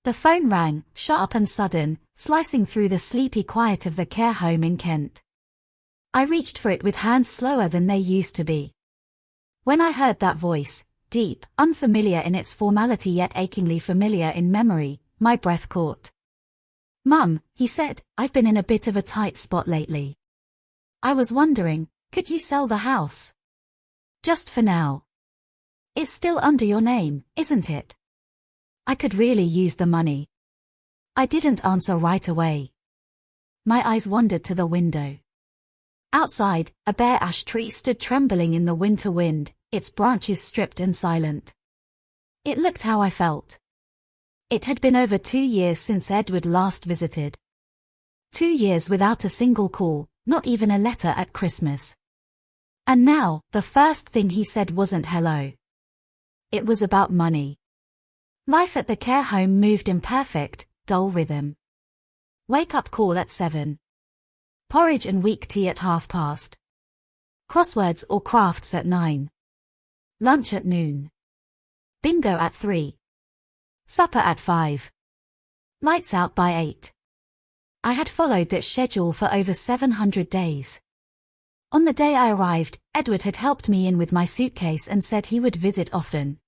The phone rang, sharp and sudden, slicing through the sleepy quiet of the care home in Kent. I reached for it with hands slower than they used to be. When I heard that voice, deep, unfamiliar in its formality yet achingly familiar in memory, my breath caught. "Mum," he said, "I've been in a bit of a tight spot lately. I was wondering, could you sell the house? Just for now. It's still under your name, isn't it? I could really use the money." I didn't answer right away. My eyes wandered to the window. Outside, a bare ash tree stood trembling in the winter wind, its branches stripped and silent. It looked how I felt. It had been over 2 years since Edward last visited. 2 years without a single call, not even a letter at Christmas. And now, the first thing he said wasn't hello. It was about money. Life at the care home moved in perfect, dull rhythm. Wake-up call at 7. Porridge and weak tea at past. Crosswords or crafts at 9. Lunch at noon. Bingo at 3. Supper at 5. Lights out by 8. I had followed that schedule for over 700 days. On the day I arrived, Edward had helped me in with my suitcase and said he would visit often.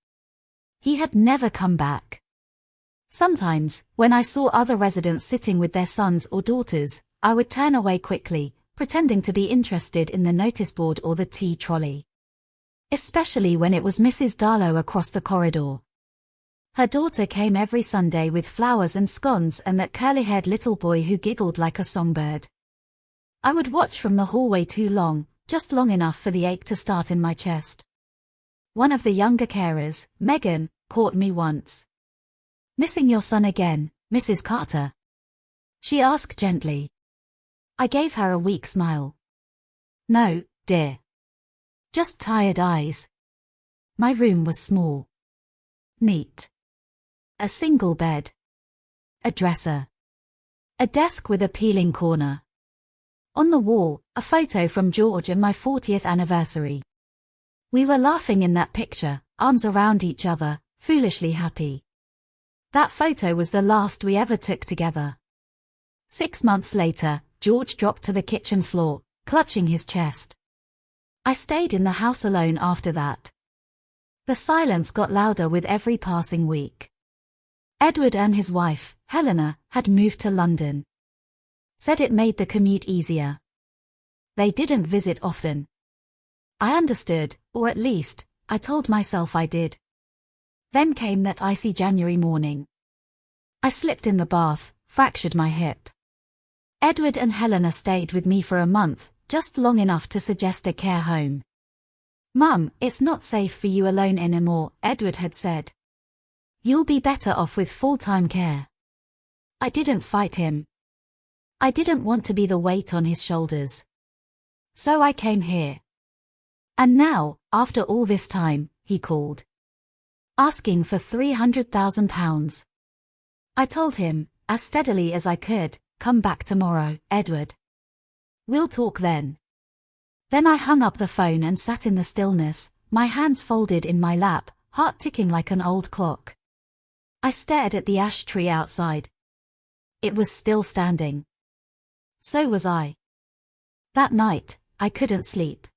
He had never come back. Sometimes, when I saw other residents sitting with their sons or daughters, I would turn away quickly, pretending to be interested in the notice board or the tea trolley. Especially when it was Mrs. Darlow across the corridor. Her daughter came every Sunday with flowers and scones and that curly-haired little boy who giggled like a songbird. I would watch from the hallway too long, just long enough for the ache to start in my chest. One of the younger carers, Megan, caught me once. "Missing your son again, Mrs. Carter?" she asked gently. I gave her a weak smile. "No, dear. Just tired eyes." My room was small. Neat. A single bed. A dresser. A desk with a peeling corner. On the wall, a photo from George and my 40th anniversary. We were laughing in that picture, arms around each other, foolishly happy. That photo was the last we ever took together. 6 months later, George dropped to the kitchen floor, clutching his chest. I stayed in the house alone after that. The silence got louder with every passing week. Edward and his wife, Helena, had moved to London. Said it made the commute easier. They didn't visit often. I understood, or at least, I told myself I did. Then came that icy January morning. I slipped in the bath, fractured my hip. Edward and Helena stayed with me for a month, just long enough to suggest a care home. "Mum, it's not safe for you alone anymore," Edward had said. "You'll be better off with full-time care." I didn't fight him. I didn't want to be the weight on his shoulders. So I came here. And now, after all this time, he called. Asking for £300,000. I told him, as steadily as I could, "Come back tomorrow, Edward. We'll talk then." Then I hung up the phone and sat in the stillness, my hands folded in my lap, heart ticking like an old clock. I stared at the ash tree outside. It was still standing. So was I. That night, I couldn't sleep.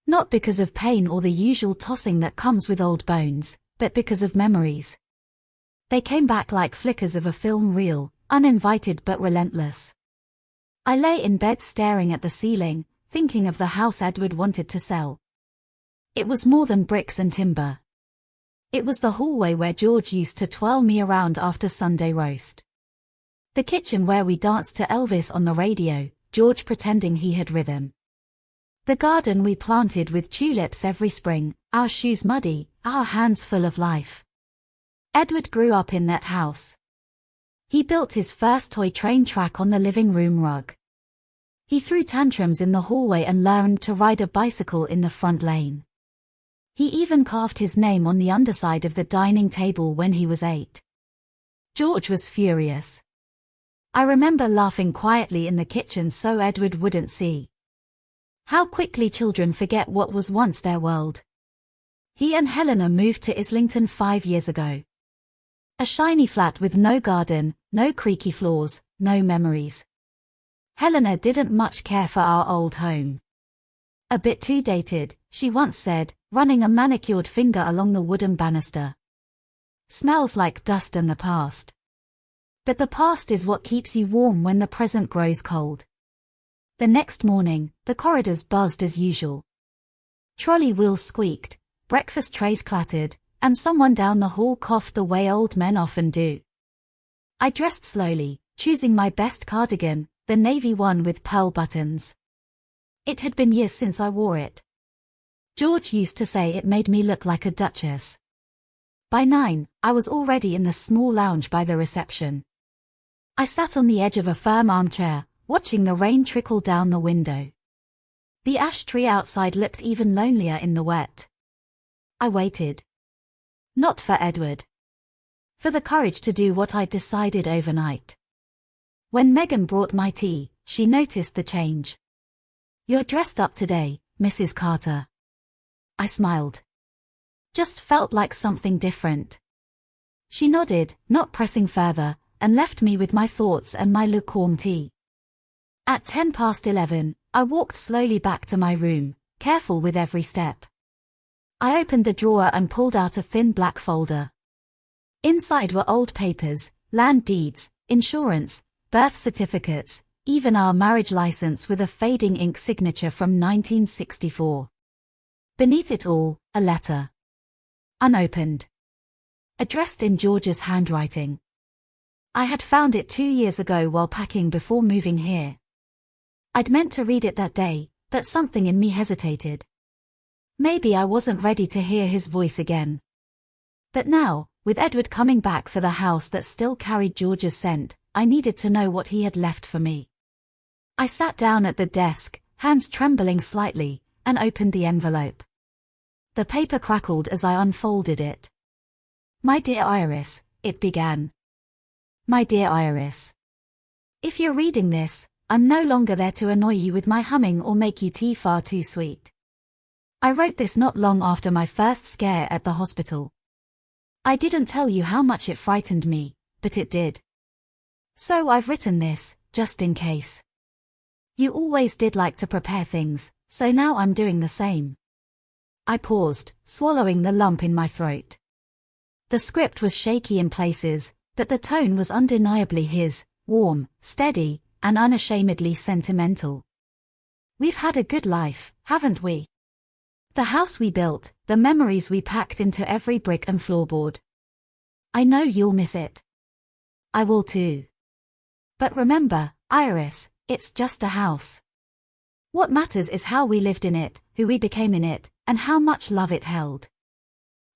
Not because of pain or the usual tossing that comes with old bones, but because of memories. They came back like flickers of a film reel, uninvited but relentless. I lay in bed staring at the ceiling, thinking of the house Edward wanted to sell. It was more than bricks and timber. It was the hallway where George used to twirl me around after Sunday roast. The kitchen where we danced to Elvis on the radio, George pretending he had rhythm. The garden we planted with tulips every spring, our shoes muddy, our hands full of life. Edward grew up in that house. He built his first toy train track on the living room rug. He threw tantrums in the hallway and learned to ride a bicycle in the front lane. He even carved his name on the underside of the dining table when he was 8. George was furious. I remember laughing quietly in the kitchen so Edward wouldn't see. How quickly children forget what was once their world. He and Helena moved to Islington 5 years ago. A shiny flat with no garden, no creaky floors, no memories. Helena didn't much care for our old home. A bit too dated, she once said, running a manicured finger along the wooden banister. Smells like dust and the past. But the past is what keeps you warm when the present grows cold. The next morning, the corridors buzzed as usual. Trolley wheels squeaked, breakfast trays clattered, and someone down the hall coughed the way old men often do. I dressed slowly, choosing my best cardigan, the navy one with pearl buttons. It had been years since I wore it. George used to say it made me look like a duchess. By 9, I was already in the small lounge by the reception. I sat on the edge of a firm armchair, watching the rain trickle down the window. The ash tree outside looked even lonelier in the wet. I waited. Not for Edward. For the courage to do what I'd decided overnight. When Megan brought my tea, she noticed the change. "You're dressed up today, Mrs. Carter." I smiled. Just felt like something different. She nodded, not pressing further, and left me with my thoughts and my lukewarm tea. At 11:10, I walked slowly back to my room, careful with every step. I opened the drawer and pulled out a thin black folder. Inside were old papers, land deeds, insurance, birth certificates, even our marriage license with a fading ink signature from 1964. Beneath it all, a letter. Unopened. Addressed in George's handwriting. I had found it 2 years ago while packing before moving here. I'd meant to read it that day, but something in me hesitated. Maybe I wasn't ready to hear his voice again. But now, with Edward coming back for the house that still carried George's scent, I needed to know what he had left for me. I sat down at the desk, hands trembling slightly, and opened the envelope. The paper crackled as I unfolded it. "My dear Iris," it began. "My dear Iris. If you're reading this, I'm no longer there to annoy you with my humming or make you tea far too sweet. I wrote this not long after my first scare at the hospital. I didn't tell you how much it frightened me, but it did. So I've written this, just in case. You always did like to prepare things, so now I'm doing the same." I paused, swallowing the lump in my throat. The script was shaky in places, but the tone was undeniably his, warm, steady, and unashamedly sentimental. "We've had a good life, haven't we? The house we built, the memories we packed into every brick and floorboard. I know you'll miss it. I will too. But remember, Iris, it's just a house. What matters is how we lived in it, who we became in it, and how much love it held.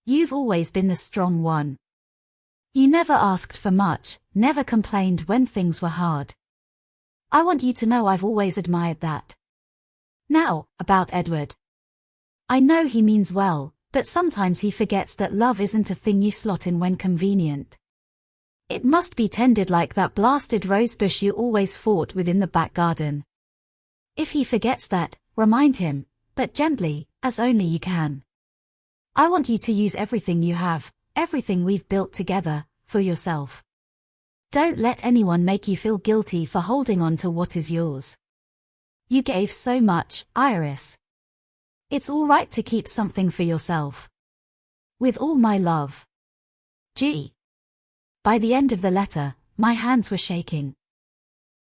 You've always been the strong one. You never asked for much, never complained when things were hard. I want you to know I've always admired that. Now, about Edward. I know he means well, but sometimes he forgets that love isn't a thing you slot in when convenient. It must be tended like that blasted rosebush you always fought with in the back garden. If he forgets that, remind him, but gently, as only you can. I want you to use everything you have, everything we've built together, for yourself. Don't let anyone make you feel guilty for holding on to what is yours. You gave so much, Iris. It's all right to keep something for yourself. With all my love. G. By the end of the letter, my hands were shaking.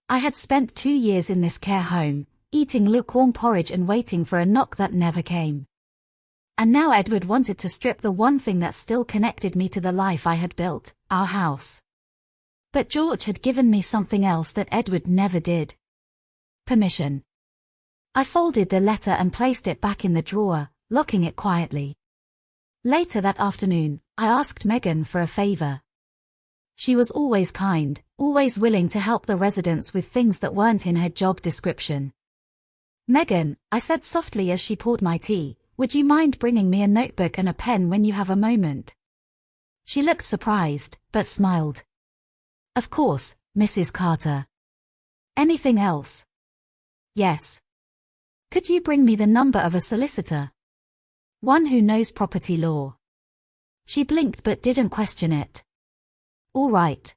I had spent 2 years in this care home, eating lukewarm porridge and waiting for a knock that never came. And now Edward wanted to strip the one thing that still connected me to the life I had built, our house. But George had given me something else that Edward never did. Permission. I folded the letter and placed it back in the drawer, locking it quietly. Later that afternoon, I asked Megan for a favor. She was always kind, always willing to help the residents with things that weren't in her job description. "Megan," I said softly as she poured my tea, "would you mind bringing me a notebook and a pen when you have a moment?" She looked surprised, but smiled. "Of course, Mrs. Carter. Anything else?" "Yes. Could you bring me the number of a solicitor? One who knows property law." She blinked but didn't question it. All right.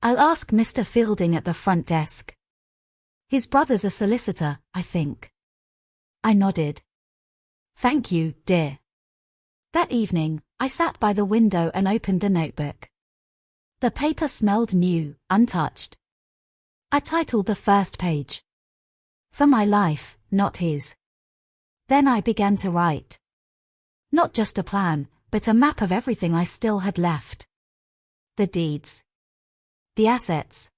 I'll ask Mr. Fielding at the front desk. His brother's a solicitor, I think. I nodded. Thank you, dear. That evening, I sat by the window and opened the notebook. The paper smelled new, untouched. I titled the first page, "For My Life, Not His." Then I began to write. Not just a plan, but a map of everything I still had left. The deeds. The assets.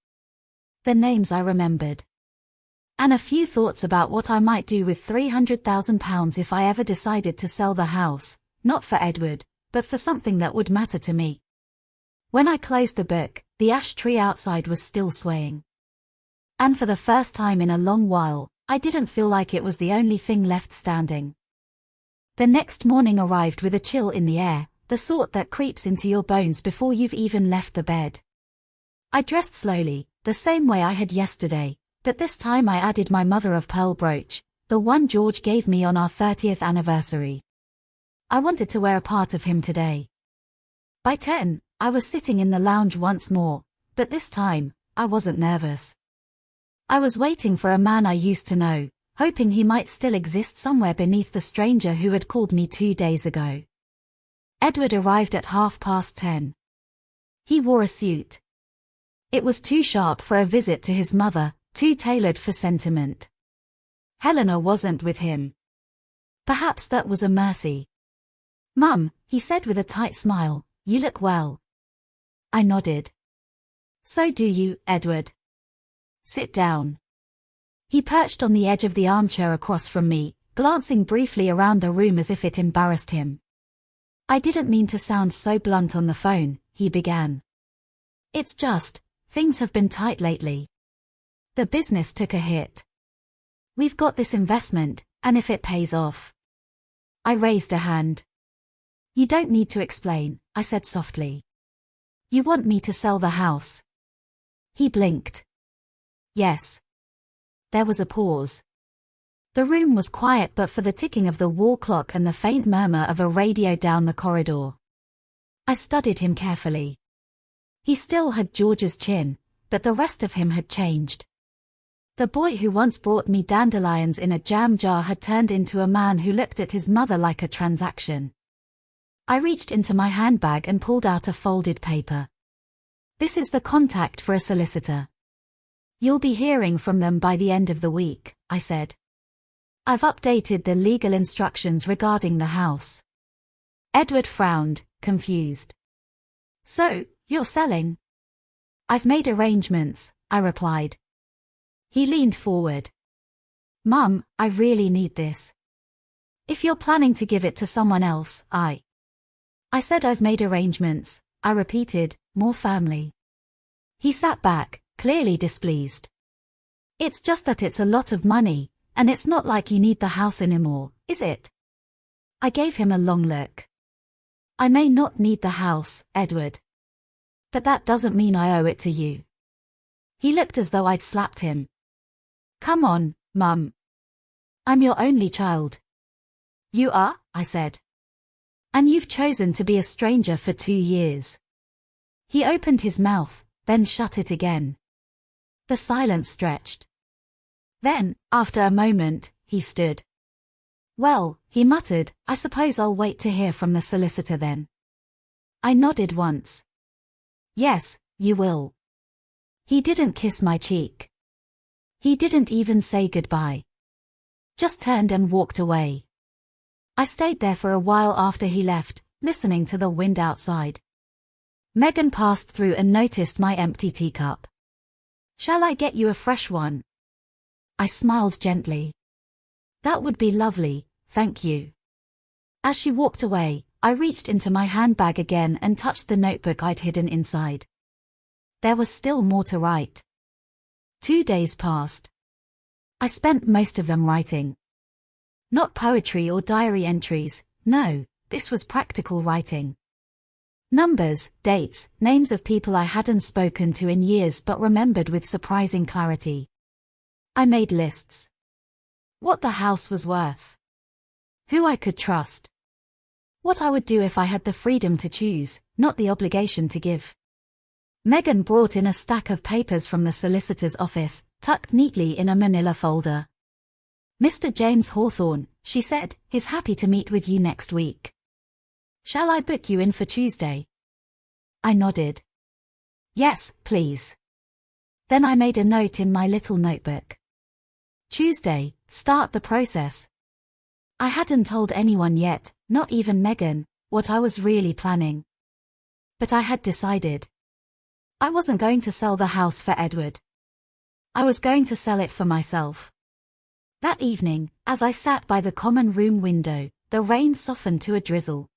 The names I remembered. And a few thoughts about what I might do with £300,000 if I ever decided to sell the house, not for Edward, but for something that would matter to me. When I closed the book, the ash tree outside was still swaying. And for the first time in a long while, I didn't feel like it was the only thing left standing. The next morning arrived with a chill in the air, the sort that creeps into your bones before you've even left the bed. I dressed slowly, the same way I had yesterday, but this time I added my mother-of-pearl brooch, the one George gave me on our 30th anniversary. I wanted to wear a part of him today. By 10, I was sitting in the lounge once more, but this time, I wasn't nervous. I was waiting for a man I used to know, hoping he might still exist somewhere beneath the stranger who had called me 2 days ago. Edward arrived at 10:30. He wore a suit. It was too sharp for a visit to his mother, too tailored for sentiment. Helena wasn't with him. Perhaps that was a mercy. "Mum," he said with a tight smile, "you look well." I nodded. "So do you, Edward. Sit down." He perched on the edge of the armchair across from me, glancing briefly around the room as if it embarrassed him. "I didn't mean to sound so blunt on the phone," he began. "It's just, things have been tight lately. The business took a hit. We've got this investment, and if it pays off..." I raised a hand. "You don't need to explain," I said softly. "You want me to sell the house?" He blinked. "Yes." There was a pause. The room was quiet but for the ticking of the wall clock and the faint murmur of a radio down the corridor. I studied him carefully. He still had George's chin, but the rest of him had changed. The boy who once brought me dandelions in a jam jar had turned into a man who looked at his mother like a transaction. I reached into my handbag and pulled out a folded paper. "This is the contact for a solicitor. You'll be hearing from them by the end of the week," I said. "I've updated the legal instructions regarding the house." Edward frowned, confused. "So, you're selling?" "I've made arrangements," I replied. He leaned forward. "Mum, I really need this. If you're planning to give it to someone else, I said I've made arrangements," I repeated, more firmly. He sat back, clearly displeased. "It's just that it's a lot of money, and it's not like you need the house anymore, is it?" I gave him a long look. "I may not need the house, Edward. But that doesn't mean I owe it to you." He looked as though I'd slapped him. "Come on, Mum. I'm your only child." "You are?" I said. "And you've chosen to be a stranger for 2 years." He opened his mouth, then shut it again. The silence stretched. Then, after a moment, he stood. "Well," he muttered, "I suppose I'll wait to hear from the solicitor then." I nodded once. "Yes, you will." He didn't kiss my cheek. He didn't even say goodbye. Just turned and walked away. I stayed there for a while after he left, listening to the wind outside. Megan passed through and noticed my empty teacup. "Shall I get you a fresh one?" I smiled gently. "That would be lovely, thank you." As she walked away, I reached into my handbag again and touched the notebook I'd hidden inside. There was still more to write. 2 days passed. I spent most of them writing. Not poetry or diary entries, no, this was practical writing. Numbers, dates, names of people I hadn't spoken to in years but remembered with surprising clarity. I made lists. What the house was worth. Who I could trust. What I would do if I had the freedom to choose, not the obligation to give. Megan brought in a stack of papers from the solicitor's office, tucked neatly in a manila folder. "Mr. James Hawthorne," she said, "is happy to meet with you next week. Shall I book you in for Tuesday?" I nodded. "Yes, please." Then I made a note in my little notebook. "Tuesday, start the process." I hadn't told anyone yet, not even Megan, what I was really planning. But I had decided. I wasn't going to sell the house for Edward. I was going to sell it for myself. That evening, as I sat by the common room window, the rain softened to a drizzle.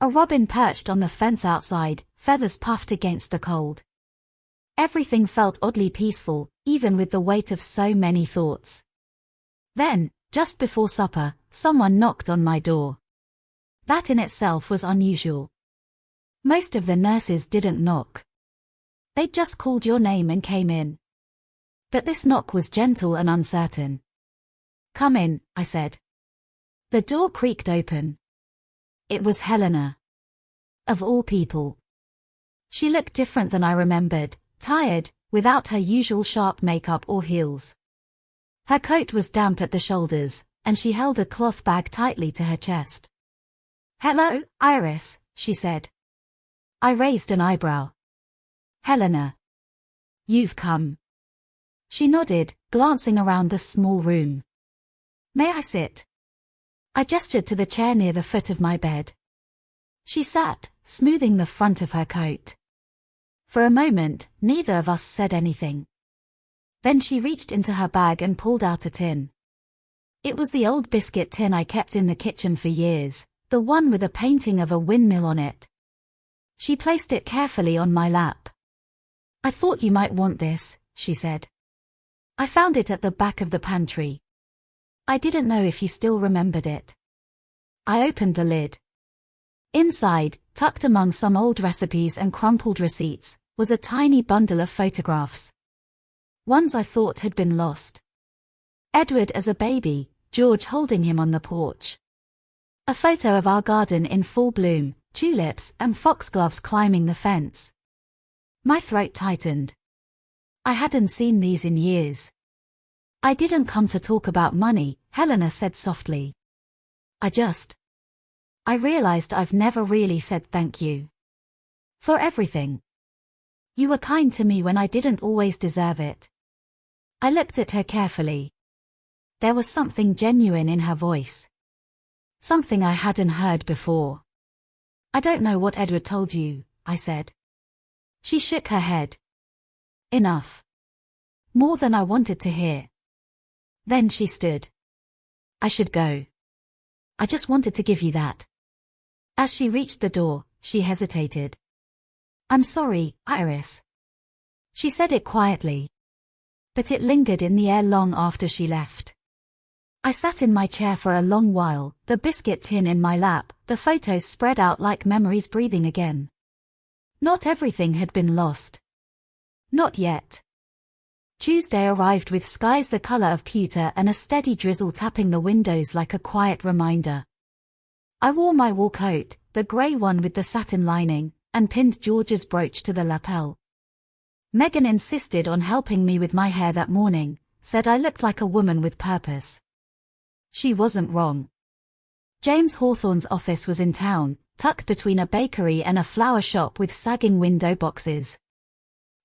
A robin perched on the fence outside, feathers puffed against the cold. Everything felt oddly peaceful, even with the weight of so many thoughts. Then, just before supper, someone knocked on my door. That in itself was unusual. Most of the nurses didn't knock. They just called your name and came in. But this knock was gentle and uncertain. "Come in," I said. The door creaked open. It was Helena. Of all people. She looked different than I remembered, tired, without her usual sharp makeup or heels. Her coat was damp at the shoulders, and she held a cloth bag tightly to her chest. "Hello, Iris," she said. I raised an eyebrow. "Helena. You've come." She nodded, glancing around the small room. "May I sit?" I gestured to the chair near the foot of my bed. She sat, smoothing the front of her coat. For a moment, neither of us said anything. Then she reached into her bag and pulled out a tin. It was the old biscuit tin I kept in the kitchen for years, the one with a painting of a windmill on it. She placed it carefully on my lap. "I thought you might want this," she said. "I found it at the back of the pantry. I didn't know if you still remembered it." I opened the lid. Inside, tucked among some old recipes and crumpled receipts, was a tiny bundle of photographs. Ones I thought had been lost. Edward as a baby, George holding him on the porch. A photo of our garden in full bloom, tulips and foxgloves climbing the fence. My throat tightened. I hadn't seen these in years. "I didn't come to talk about money," Helena said softly. I realized I've never really said thank you. For everything. You were kind to me when I didn't always deserve it. I looked at her carefully. There was something genuine in her voice. Something I hadn't heard before. "I don't know what Edward told you," I said. She shook her head. "Enough. More than I wanted to hear." Then she stood. "I should go. I just wanted to give you that." As she reached the door, she hesitated. "I'm sorry, Iris." She said it quietly. But it lingered in the air long after she left. I sat in my chair for a long while, the biscuit tin in my lap, the photos spread out like memories breathing again. Not everything had been lost. Not yet. Tuesday arrived with skies the color of pewter and a steady drizzle tapping the windows like a quiet reminder. I wore my wool coat, the grey one with the satin lining, and pinned George's brooch to the lapel. Megan insisted on helping me with my hair that morning, said I looked like a woman with purpose. She wasn't wrong. James Hawthorne's office was in town, tucked between a bakery and a flower shop with sagging window boxes.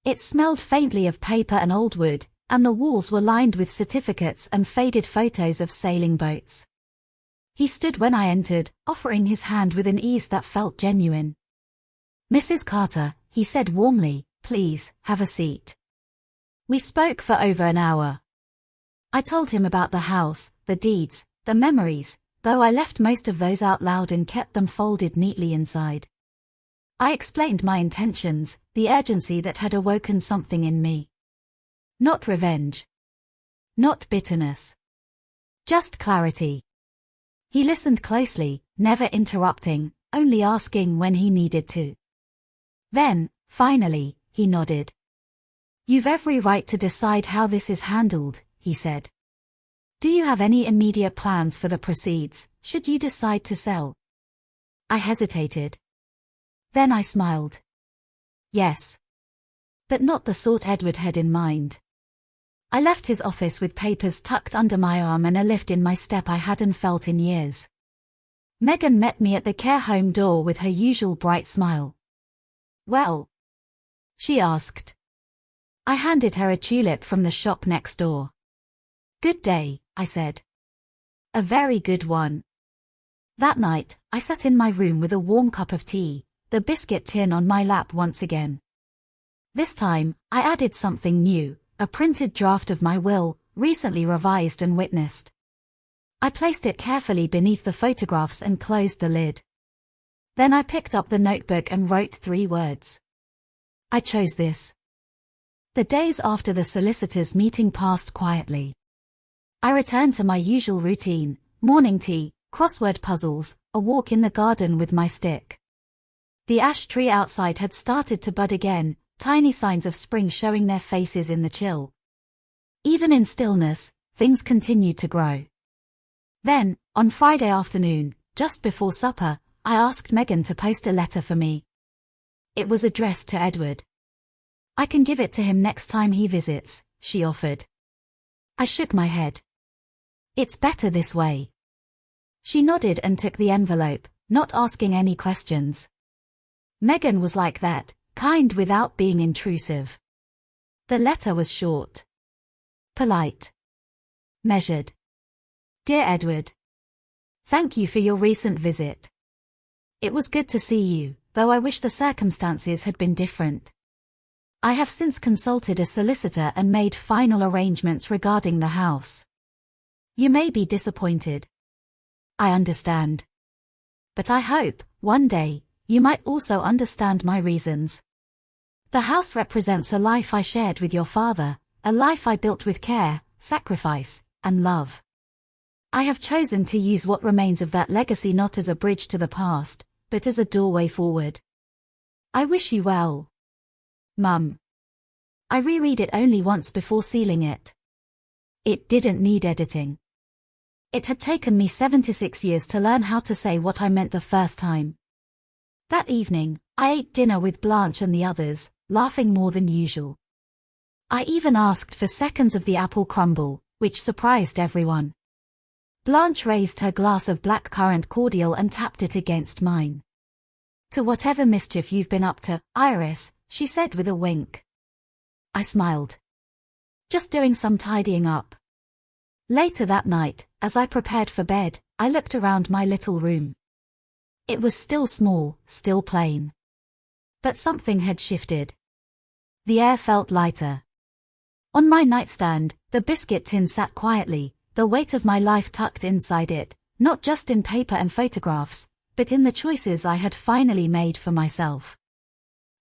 It smelled faintly of paper and old wood, and the walls were lined with certificates and faded photos of sailing boats. He stood when I entered, offering his hand with an ease that felt genuine. "Mrs. Carter," he said warmly, "please, have a seat." We spoke for over an hour. I told him about the house, the deeds, the memories, though I left most of those out loud and kept them folded neatly inside. I explained my intentions, the urgency that had awoken something in me. Not revenge. Not bitterness. Just clarity. He listened closely, never interrupting, only asking when he needed to. Then, finally, he nodded. "You've every right to decide how this is handled," he said. "Do you have any immediate plans for the proceeds, should you decide to sell?" I hesitated. Then I smiled. "Yes. but not the sort Edward had in mind. I left his office with papers tucked under my arm and a lift in my step I hadn't felt in years. Megan met me at the care home door with her usual bright smile. "Well?" she asked. I handed her a tulip from the shop next door. "Good day," I said. "A very good one." That night, I sat in my room with a warm cup of tea, the biscuit tin on my lap once again. This time, I added something new, a printed draft of my will, recently revised and witnessed. I placed it carefully beneath the photographs and closed the lid. Then I picked up the notebook and wrote 3 words. I chose this. The days after the solicitors' meeting passed quietly. I returned to my usual routine, morning tea, crossword puzzles, a walk in the garden with my stick. The ash tree outside had started to bud again, tiny signs of spring showing their faces in the chill. Even in stillness, things continued to grow. Then, on Friday afternoon, just before supper, I asked Megan to post a letter for me. It was addressed to Edward. "I can give it to him next time he visits," she offered. I shook my head. "It's better this way." She nodded and took the envelope, not asking any questions. Megan was like that, kind without being intrusive. The letter was short, polite, measured. "Dear Edward, thank you for your recent visit. It was good to see you, though I wish the circumstances had been different. I have since consulted a solicitor and made final arrangements regarding the house. You may be disappointed. I understand. But I hope, one day, you might also understand my reasons. The house represents a life I shared with your father, a life I built with care, sacrifice, and love. I have chosen to use what remains of that legacy not as a bridge to the past, but as a doorway forward. I wish you well. Mum." I reread it only once before sealing it. It didn't need editing. It had taken me 76 years to learn how to say what I meant the first time. That evening, I ate dinner with Blanche and the others, laughing more than usual. I even asked for seconds of the apple crumble, which surprised everyone. Blanche raised her glass of blackcurrant cordial and tapped it against mine. "To whatever mischief you've been up to, Iris," she said with a wink. I smiled. "Just doing some tidying up." Later that night, as I prepared for bed, I looked around my little room. It was still small, still plain. But something had shifted. The air felt lighter. On my nightstand, the biscuit tin sat quietly, the weight of my life tucked inside it, not just in paper and photographs, but in the choices I had finally made for myself.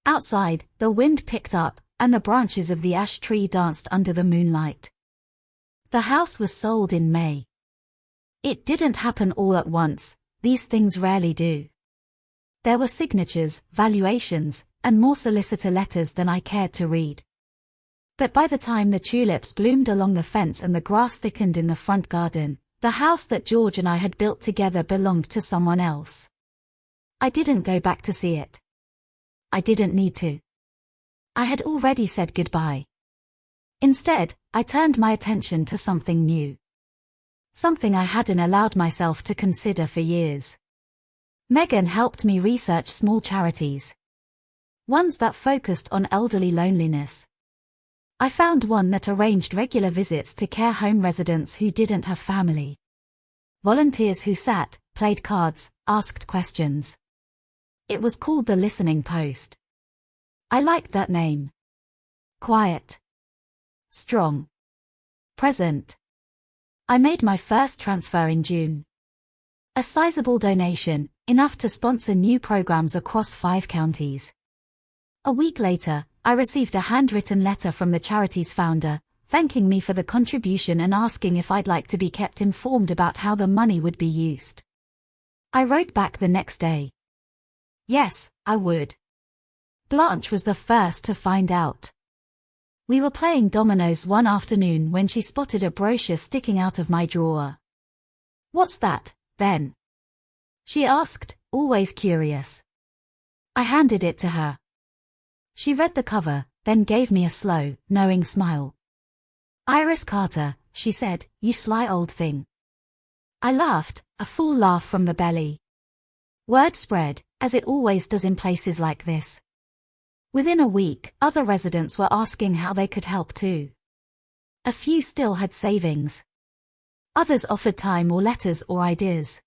Outside, the wind picked up, and the branches of the ash tree danced under the moonlight. The house was sold in May. It didn't happen all at once, these things rarely do. There were signatures, valuations, and more solicitor letters than I cared to read. But by the time the tulips bloomed along the fence and the grass thickened in the front garden, the house that George and I had built together belonged to someone else. I didn't go back to see it. I didn't need to. I had already said goodbye. Instead, I turned my attention to something new. Something I hadn't allowed myself to consider for years. Megan helped me research small charities. Ones that focused on elderly loneliness. I found one that arranged regular visits to care home residents who didn't have family. Volunteers who sat, played cards, asked questions. It was called the Listening Post. I liked that name. Quiet. Strong. Present. I made my first transfer in June. A sizable donation, enough to sponsor new programs across 5 counties. A week later, I received a handwritten letter from the charity's founder, thanking me for the contribution and asking if I'd like to be kept informed about how the money would be used. I wrote back the next day. Yes, I would. Blanche was the first to find out. We were playing dominoes one afternoon when she spotted a brochure sticking out of my drawer. "What's that, then?" she asked, always curious. I handed it to her. She read the cover, then gave me a slow, knowing smile. "Iris Carter," she said, "you sly old thing." I laughed, a full laugh from the belly. Word spread, as it always does in places like this. Within a week, other residents were asking how they could help too. A few still had savings. Others offered time or letters or ideas.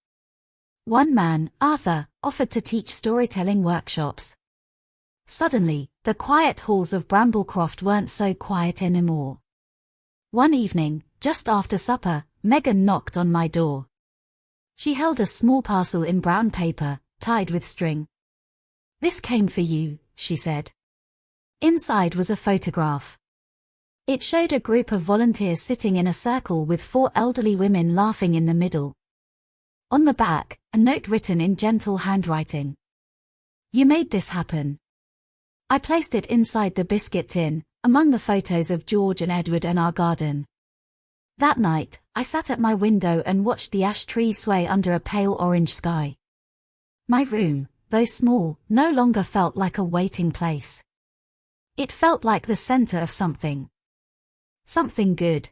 One man, Arthur, offered to teach storytelling workshops. Suddenly, the quiet halls of Bramblecroft weren't so quiet anymore. One evening, just after supper, Megan knocked on my door. She held a small parcel in brown paper, tied with string. "This came for you," she said. Inside was a photograph. It showed a group of volunteers sitting in a circle with 4 elderly women laughing in the middle. On the back, a note written in gentle handwriting. "You made this happen." I placed it inside the biscuit tin, among the photos of George and Edward and our garden. That night, I sat at my window and watched the ash tree sway under a pale orange sky. My room, though small, no longer felt like a waiting place. It felt like the center of something. Something good.